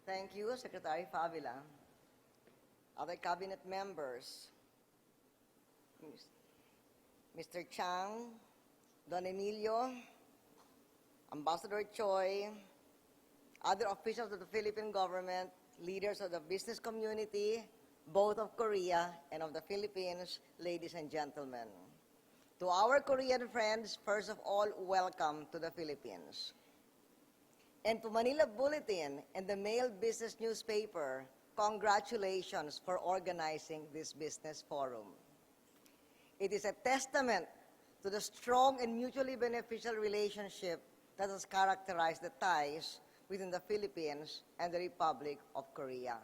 Thank you, Secretary Favila. Other cabinet members, Mr. Chang, Don Emilio, Ambassador Choi, other officials of the Philippine government, leaders of the business community, both of Korea and of the Philippines, ladies and gentlemen. To our Korean friends, first of all, welcome to the Philippines. And to Manila Bulletin and the Mail Business Newspaper, congratulations for organizing this business forum. It is a testament to the strong and mutually beneficial relationship that has characterized the ties within the Philippines and the Republic of Korea.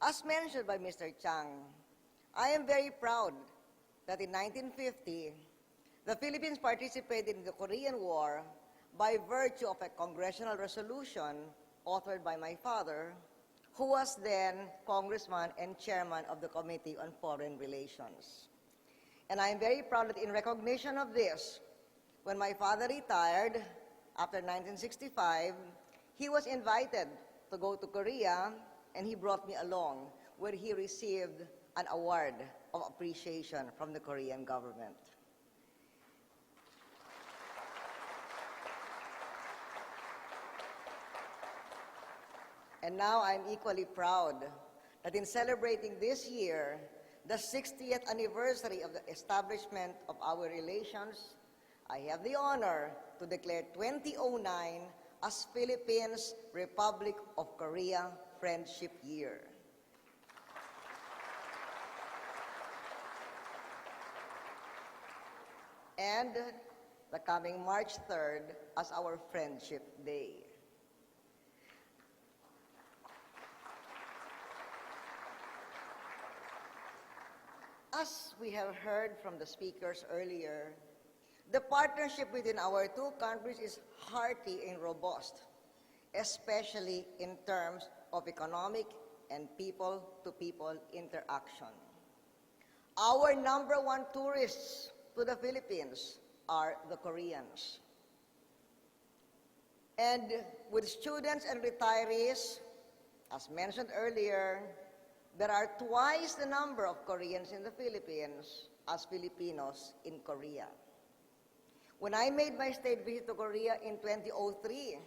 As mentioned by Mr. Chang, I am very proud that in 1950, the Philippines participated in the Korean War by virtue of a congressional resolution authored by my father, who was then congressman and chairman of the Committee on Foreign Relations. And I am very proud that in recognition of this, when my father retired after 1965, he was invited to go to Korea, and he brought me along, where he received an award of appreciation from the Korean government. And now I'm equally proud that in celebrating this year, the 60th anniversary of the establishment of our relations, I have the honor to declare 2009 as Philippines Republic of Korea Friendship Year. And the coming March 3rd as our Friendship Day. As we have heard from the speakers earlier, the partnership within our two countries is hearty and robust, especially in terms of economic and people-to-people interaction. Our number one tourists to the Philippines are the Koreans. And with students and retirees, as mentioned earlier, there are twice the number of Koreans in the Philippines as Filipinos in Korea. When I made my state visit to Korea in 2003,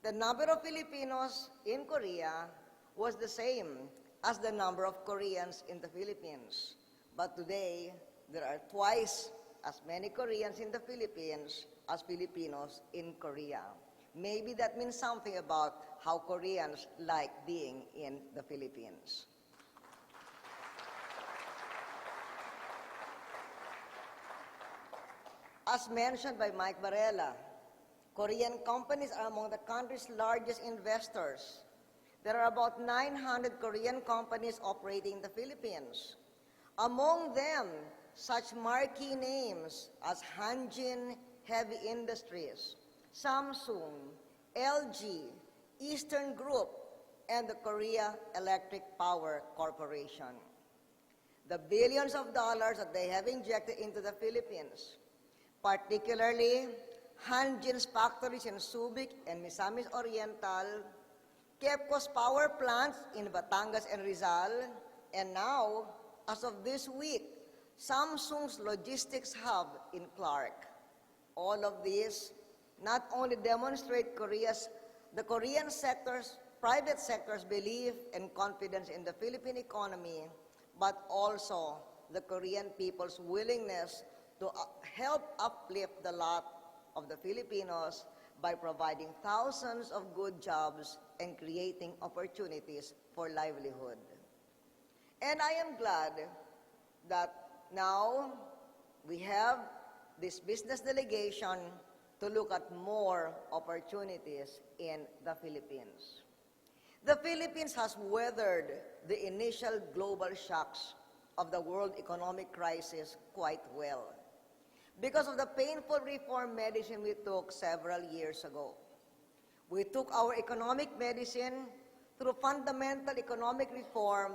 the number of Filipinos in Korea was the same as the number of Koreans in the Philippines. But today, there are twice as many Koreans in the Philippines as Filipinos in Korea. Maybe that means something about how Koreans like being in the Philippines. As mentioned by Mike Varela, Korean companies are among the country's largest investors. There are about 900 Korean companies operating in the Philippines. Among them, such marquee names as Hanjin Heavy Industries, Samsung, LG, Eastern Group, and the Korea Electric Power Corporation. The billions of dollars that they have injected into the Philippines, particularly Hanjin's factories in Subic and Misamis Oriental, KEPCO's power plants in Batangas and Rizal, and now, as of this week, Samsung's logistics hub in Clark. All of these not only demonstrate the Korean private sector's belief and confidence in the Philippine economy, but also the Korean people's willingness to help uplift the lot of the Filipinos by providing thousands of good jobs and creating opportunities for livelihood. And I am glad that now we have this business delegation to look at more opportunities in the Philippines. The Philippines has weathered the initial global shocks of the world economic crisis quite well because of the painful reform medicine we took several years ago. We took our economic medicine through fundamental economic reform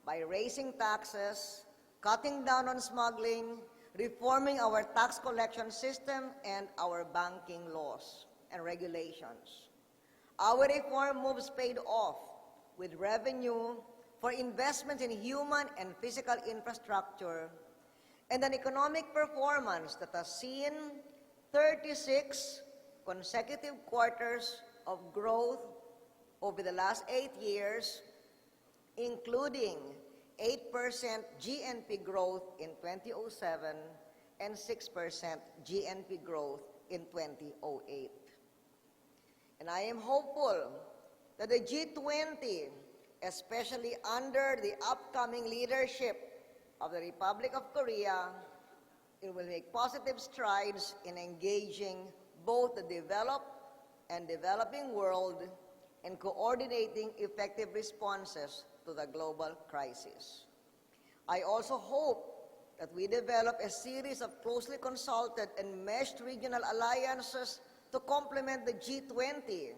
by raising taxes, cutting down on smuggling, reforming our tax collection system and our banking laws and regulations. Our reform moves paid off with revenue for investments in human and physical infrastructure and an economic performance that has seen 36 consecutive quarters of growth over the last 8 years, including 8% GNP growth in 2007 and 6% GNP growth in 2008. And I am hopeful that the G20, especially under the upcoming leadership of the Republic of Korea, it will make positive strides in engaging both the developed and developing world and coordinating effective responses to the global crisis. I also hope that we develop a series of closely consulted and meshed regional alliances to complement the G20,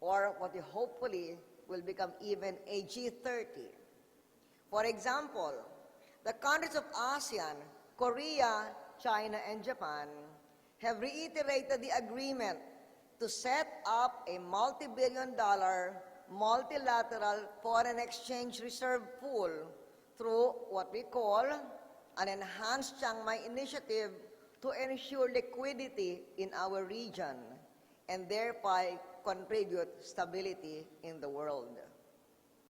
or what hopefully will become even a G30. For example, the countries of ASEAN, Korea, China, and Japan have reiterated the agreement to set up a multi-billion-dollar multilateral foreign exchange reserve pool through what we call an enhanced Chiang Mai initiative to ensure liquidity in our region and thereby contribute stability in the world.